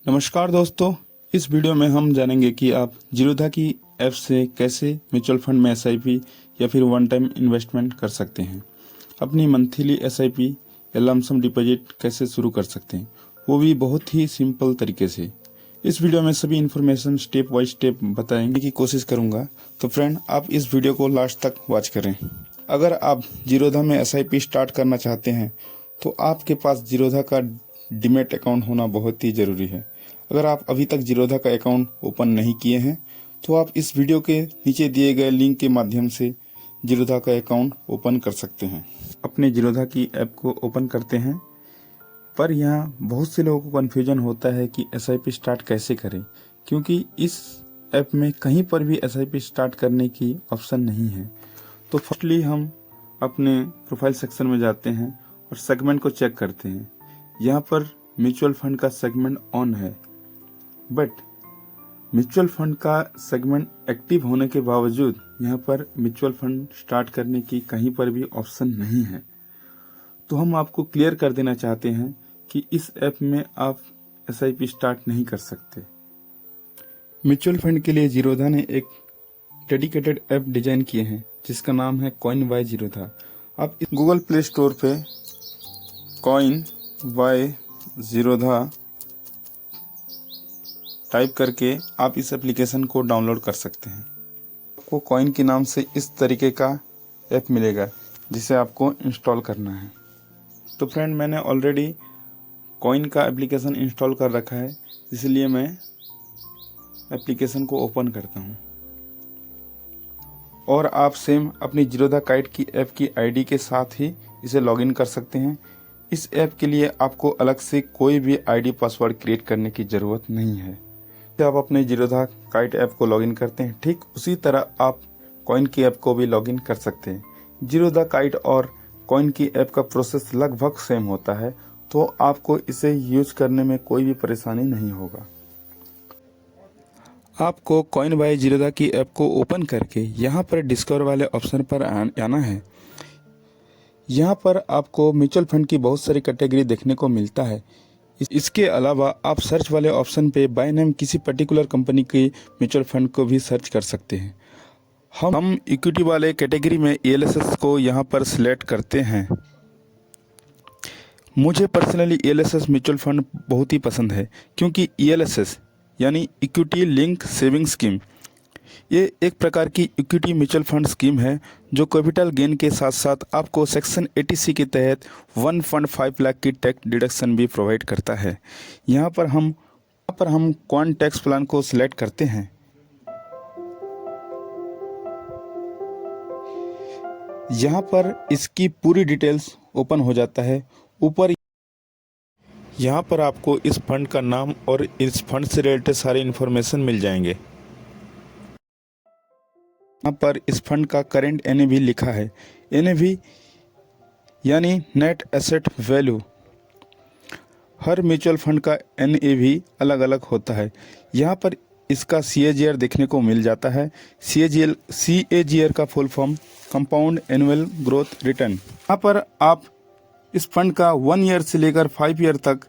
नमस्कार दोस्तों, इस वीडियो में हम जानेंगे कि आप जीरोधा की ऐप से कैसे म्यूचुअल फंड में एसआईपी या फिर वन टाइम इन्वेस्टमेंट कर सकते हैं। अपनी मंथली एसआईपी या लमसम डिपॉजिट कैसे शुरू कर सकते हैं, वो भी बहुत ही सिंपल तरीके से। इस वीडियो में सभी इन्फॉर्मेशन स्टेप बाय स्टेप बताने की कोशिश करूंगा, तो फ्रेंड आप इस वीडियो को लास्ट तक वॉच करें। अगर आप जीरोधा में एसआईपी स्टार्ट करना चाहते हैं तो आपके पास जीरोधा का डीमैट अकाउंट होना बहुत ही ज़रूरी है। अगर आप अभी तक जीरोधा का अकाउंट ओपन नहीं किए हैं तो आप इस वीडियो के नीचे दिए गए लिंक के माध्यम से जीरोधा का अकाउंट ओपन कर सकते हैं। अपने जीरोधा की ऐप को ओपन करते हैं, पर यहाँ बहुत से लोगों को कन्फ्यूजन होता है कि एसआईपी स्टार्ट कैसे करें, क्योंकि इस ऐप में कहीं पर भी एसआईपी स्टार्ट करने की ऑप्शन नहीं है। तो फर्स्टली हम अपने प्रोफाइल सेक्शन में जाते हैं और सेगमेंट को चेक करते हैं। यहाँ पर म्यूचुअल फंड का सेगमेंट ऑन है, बट म्यूचुअल फंड का सेगमेंट एक्टिव होने के बावजूद यहाँ पर म्यूचुअल फंड स्टार्ट करने की कहीं पर भी ऑप्शन नहीं है। तो हम आपको क्लियर कर देना चाहते हैं कि इस ऐप में आप एसआईपी स्टार्ट नहीं कर सकते। म्यूचुअल फंड के लिए जीरोधा ने एक डेडिकेटेड ऐप डिजाइन किए हैं जिसका नाम है कॉइन बाय जीरोधा। आप गूगल प्ले स्टोर पे कॉइन बाय जीरोधा टाइप करके आप इस एप्लीकेशन को डाउनलोड कर सकते हैं। आपको कॉइन के नाम से इस तरीके का ऐप मिलेगा जिसे आपको इंस्टॉल करना है। तो फ्रेंड, मैंने ऑलरेडी कॉइन का एप्लीकेशन इंस्टॉल कर रखा है, इसलिए मैं एप्लीकेशन को ओपन करता हूं। और आप सेम अपनी जीरोधा काइट की ऐप की आईडी के साथ ही इसे लॉगिन कर सकते हैं। इस ऐप के लिए आपको अलग से कोई भी आईडी पासवर्ड क्रिएट करने की ज़रूरत नहीं है। आप अपने जीरोधा काइट ऐप को लॉगिन करते हैं, ठीक उसी तरह आप कॉइन की ऐप को भी लॉगिन कर सकते हैं। जीरोधा काइट और कॉइन की ऐप का प्रोसेस लगभग सेम होता है, तो आपको इसे यूज करने में कोई भी परेशानी नहीं होगा। आपको कॉइन बाय जीरोधा की ऐप को ओपन करके यहाँ पर डिस्कवर वाले ऑप्शन पर आना है। यहाँ पर आपको म्यूचुअल फंड की बहुत सारी कैटेगरी देखने को मिलता है। इसके अलावा आप सर्च वाले ऑप्शन पे बाय नेम किसी पर्टिकुलर कंपनी के म्यूचुअल फंड को भी सर्च कर सकते हैं। हम इक्विटी वाले कैटेगरी में ELSS को यहाँ पर सिलेक्ट करते हैं। मुझे पर्सनली ELSS म्यूचुअल फंड बहुत ही पसंद है, क्योंकि ELSS यानी इक्विटी लिंक सेविंग स्कीम, ये एक प्रकार की इक्विटी म्यूचुअल फंड स्कीम है जो कैपिटल गेन के साथ साथ आपको सेक्शन 80C के तहत 1.5 लाख की टैक्स डिडक्शन भी प्रोवाइड करता है। यहाँ पर हम कौन टैक्स प्लान को सिलेक्ट करते हैं। यहाँ पर इसकी पूरी डिटेल्स ओपन हो जाता है। ऊपर यहाँ पर आपको इस फंड का नाम और इस फंड से रिलेटेड सारी इन्फॉर्मेशन मिल जाएंगे। यहाँ पर इस फंड का करेंट NAV लिखा है। NAV यानी नेट एसेट वैल्यू। हर म्यूचुअल फंड का NAV अलग अलग होता है। यहाँ पर इसका CAGR देखने को मिल जाता है। CAGR का full form compound annual growth return. यहाँ पर आप इस फंड का 1 ईयर से लेकर 5 ईयर तक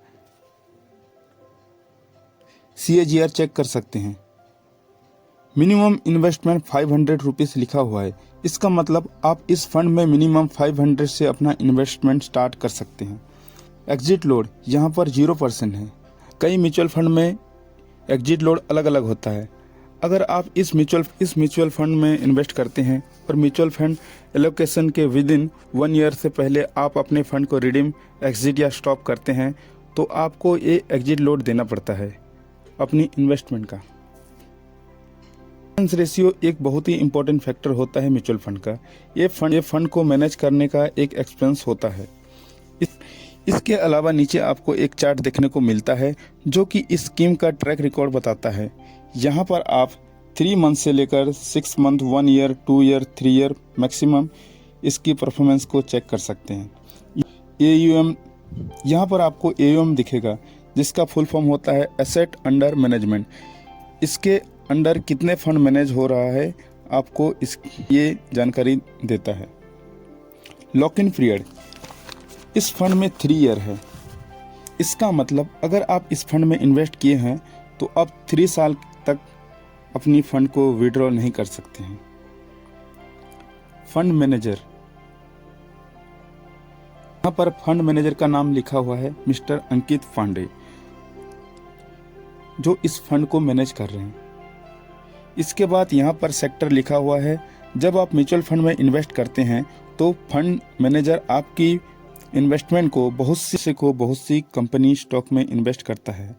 CAGR चेक कर सकते हैं। मिनिमम इन्वेस्टमेंट 500 रुपीज़ लिखा हुआ है। इसका मतलब आप इस फंड में मिनिमम 500 से अपना इन्वेस्टमेंट स्टार्ट कर सकते हैं। एग्जिट लोड यहाँ पर 0% है। कई म्यूचुअल फंड में एग्जिट लोड अलग अलग होता है। अगर आप इस म्यूचुअल फंड में इन्वेस्ट करते हैं और म्यूचुअल फंड एलोकेशन के विदिन 1 ईयर से पहले आप अपने फंड को रिडीम, एग्जिट या स्टॉप करते हैं, तो आपको ये एग्जिट लोड देना पड़ता है अपनी इन्वेस्टमेंट का। रेशियो एक बहुत ही इंपॉर्टेंट फैक्टर होता है म्यूचुअल फंड का। ये फंड को मैनेज करने का एक एक्सपेंस होता है। इसके अलावा नीचे आपको एक चार्ट देखने को मिलता है जो कि इस स्कीम का ट्रैक रिकॉर्ड बताता है। यहाँ पर आप 3 मंथ से लेकर 6 month, 1 year, 2 year, 3 year maximum इसकी परफॉर्मेंस को चेक कर सकते हैं। AUM, यहाँ पर आपको AUM दिखेगा जिसका फुल फॉर्म होता है एसेट अंडर मैनेजमेंट। इसके अंडर कितने फंड मैनेज हो रहा है आपको ये जानकारी देता है। लॉक इन पीरियड इस फंड में 3 ईयर है। इसका मतलब अगर आप इस फंड में इन्वेस्ट किए हैं तो आप 3 साल तक अपनी फंड को विड्रॉ नहीं कर सकते हैं। फंड मैनेजर, यहाँ पर फंड मैनेजर का नाम लिखा हुआ है मिस्टर अंकित पांडे, जो इस फंड को मैनेज कर रहे हैं। इसके बाद यहाँ पर सेक्टर लिखा हुआ है। जब आप म्यूचुअल फंड में इन्वेस्ट करते हैं तो फंड मैनेजर आपकी इन्वेस्टमेंट को बहुत सी कंपनी स्टॉक में इन्वेस्ट करता है।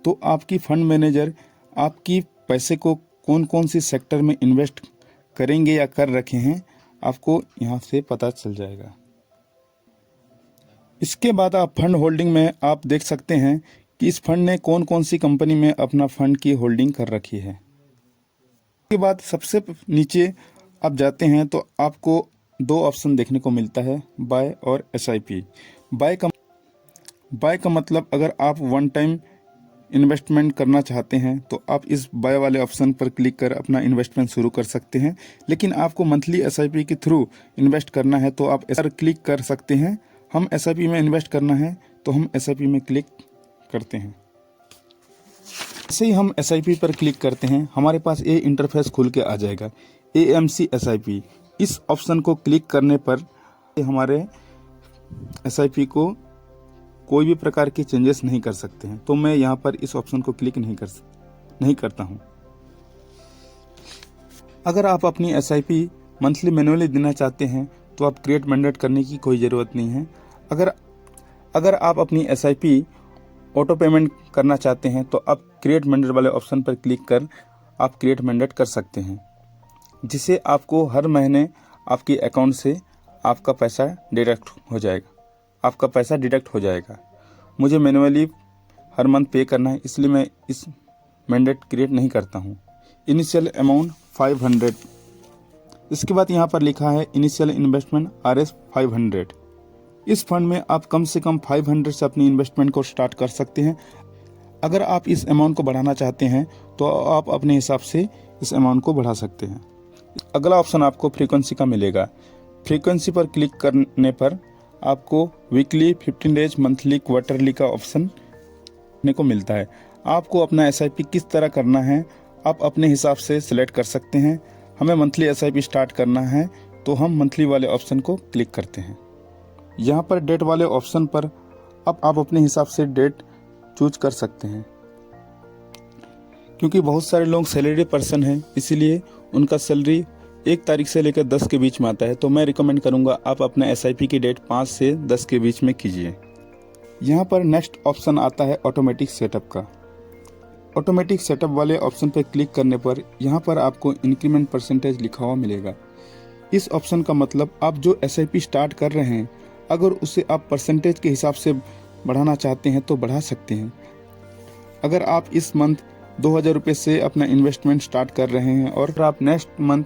तो आपकी फंड मैनेजर आपकी पैसे को कौन कौन सी सेक्टर में इन्वेस्ट करेंगे या कर रखे हैं, आपको यहाँ से पता चल जाएगा। इसके बाद आप फंड होल्डिंग में आप देख सकते हैं कि इस फंड ने कौन कौन सी कंपनी में अपना फंड की होल्डिंग कर रखी है। इसके बाद सबसे नीचे आप जाते हैं तो आपको 2 ऑप्शन देखने को मिलता है, बाय और एसआईपी। बाय का मतलब अगर आप वन टाइम इन्वेस्टमेंट करना चाहते हैं तो आप इस बाय वाले ऑप्शन पर क्लिक कर अपना इन्वेस्टमेंट शुरू कर सकते हैं। लेकिन आपको मंथली एसआईपी के थ्रू इन्वेस्ट करना है तो आप ऐसा क्लिक कर सकते हैं। हम एसआईपी में इन्वेस्ट करना है तो हम एसआईपी में क्लिक करते हैं। जैसे ही हम एसआईपी पर क्लिक करते हैं हमारे पास ये इंटरफेस खुल के आ जाएगा, एएमसी एसआईपी। इस ऑप्शन को क्लिक करने पर हमारे एसआईपी को कोई भी प्रकार के चेंजेस नहीं कर सकते हैं। तो मैं यहाँ पर इस ऑप्शन को क्लिक नहीं करता हूँ। अगर आप अपनी एसआईपी मंथली मैनुअली देना चाहते हैं तो आप क्रिएट मैंडेट करने की कोई ज़रूरत नहीं है। अगर आप अपनी एसआईपी ऑटो पेमेंट करना चाहते हैं तो आप क्रिएट मैंडेट वाले ऑप्शन पर क्लिक कर आप क्रिएट मैंडेट कर सकते हैं, जिससे आपको हर महीने आपके अकाउंट से आपका पैसा डिडक्ट हो जाएगा। मुझे मैनुअली हर मंथ पे करना है, इसलिए मैं इस मैंडेट क्रिएट नहीं करता हूँ। Initial amount 500। इसके बाद यहाँ पर लिखा है इनिशियल इन्वेस्टमेंट RS 500। इस फंड में आप कम से कम 500 से अपनी इन्वेस्टमेंट को स्टार्ट कर सकते हैं। अगर आप इस अमाउंट को बढ़ाना चाहते हैं तो आप अपने हिसाब से इस अमाउंट को बढ़ा सकते हैं। अगला ऑप्शन आपको फ्रीक्वेंसी का मिलेगा। फ्रीक्वेंसी पर क्लिक करने पर आपको वीकली, 15 डेज, मंथली, क्वार्टरली का ऑप्शन देखने को मिलता है। आपको अपना एसआईपी किस तरह करना है आप अपने हिसाब से सिलेक्ट कर सकते हैं। हमें मंथली एसआईपी स्टार्ट करना है तो हम मंथली वाले ऑप्शन को क्लिक करते हैं। यहाँ पर डेट वाले ऑप्शन पर आप अपने हिसाब से डेट चूज कर सकते हैं। क्योंकि बहुत सारे लोग सैलरी पर्सन हैं, इसीलिए उनका सैलरी 1 तारीख से लेकर 10 के बीच में आता है। तो मैं रिकमेंड करूंगा आप अपने एसआईपी की डेट 5 से 10 के बीच में कीजिए। यहाँ पर नेक्स्ट ऑप्शन आता है ऑटोमेटिक सेटअप का। ऑटोमेटिक सेटअप वाले ऑप्शन पर क्लिक करने पर यहाँ पर आपको इंक्रीमेंट परसेंटेज लिखा हुआ मिलेगा। इस ऑप्शन का मतलब आप जो एसआईपी स्टार्ट कर रहे हैं अगर उसे आप परसेंटेज के हिसाब से बढ़ाना चाहते हैं तो बढ़ा सकते हैं। अगर आप इस मंथ 2000 रुपये से अपना इन्वेस्टमेंट स्टार्ट कर रहे हैं और आप नेक्स्ट मंथ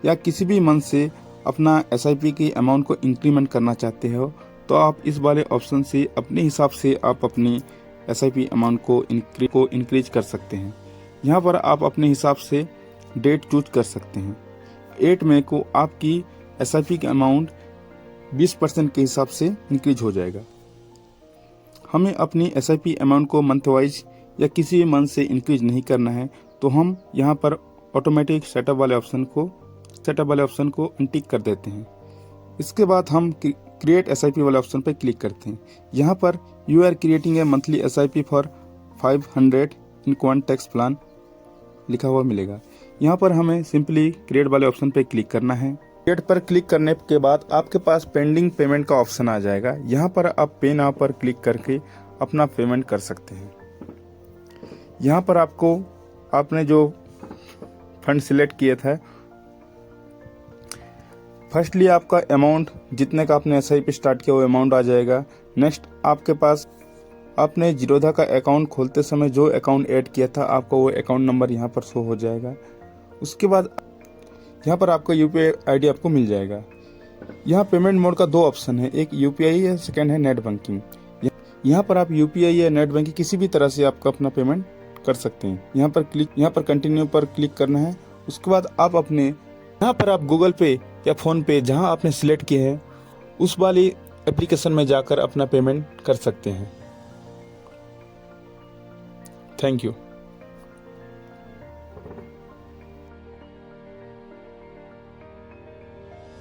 या किसी भी मंथ से अपना एसआईपी की अमाउंट को इंक्रीमेंट करना चाहते हो तो आप इस वाले ऑप्शन से अपने हिसाब से आप अपनी एसआईपी अमाउंट को इंक्रीज कर सकते हैं। यहाँ पर आप अपने हिसाब से डेट चूज कर सकते हैं। 8 मई को आपकी एसआईपी की अमाउंट 20% के हिसाब से इंक्रीज हो जाएगा। हमें अपनी एसआईपी अमाउंट को मंथ वाइज या किसी भी मंथ से इंक्रीज नहीं करना है तो हम यहाँ पर ऑटोमेटिक सेटअप वाले ऑप्शन को अनटिक कर देते हैं। इसके बाद हम क्रिएट एसआईपी वाले ऑप्शन पर क्लिक करते हैं। यहाँ पर you are creating a monthly SIP for 500 in Quant tax plan लिखा हुआ मिलेगा। यहाँ पर हमें सिंपली क्रिएट वाले ऑप्शन पर क्लिक करना है। क्रिएट पर क्लिक करने के बाद आपके पास पेंडिंग पेमेंट का ऑप्शन आ जाएगा। यहाँ पर आप पे नाउ पर क्लिक करके अपना पेमेंट कर सकते हैं। यहाँ पर आपने जो फंड सिलेक्ट किया था, फर्स्टली आपका अमाउंट जितने का आपने एसआईपी स्टार्ट किया वो अमाउंट आ जाएगा। नेक्स्ट आपके पास आपने जीरोधा का अकाउंट खोलते समय जो अकाउंट ऐड किया था आपको वो अकाउंट नंबर यहाँ पर शो हो जाएगा। उसके बाद यहाँ पर आपका यूपीआई आईडी आपको मिल जाएगा। यहाँ पेमेंट मोड का 2 ऑप्शन है, एक यूपीआई है, सेकंड है नेट बैंकिंग। यहाँ पर आप यूपीआई या नेट बैंकिंग किसी भी तरह से आपका अपना पेमेंट कर सकते हैं। यहाँ पर कंटिन्यू पर क्लिक करना है। उसके बाद आप यहाँ पर आप गूगल पे या फ़ोन पे जहाँ आपने सिलेक्ट किया है उस वाली एप्लीकेशन में जाकर अपना पेमेंट कर सकते हैं। Thank you.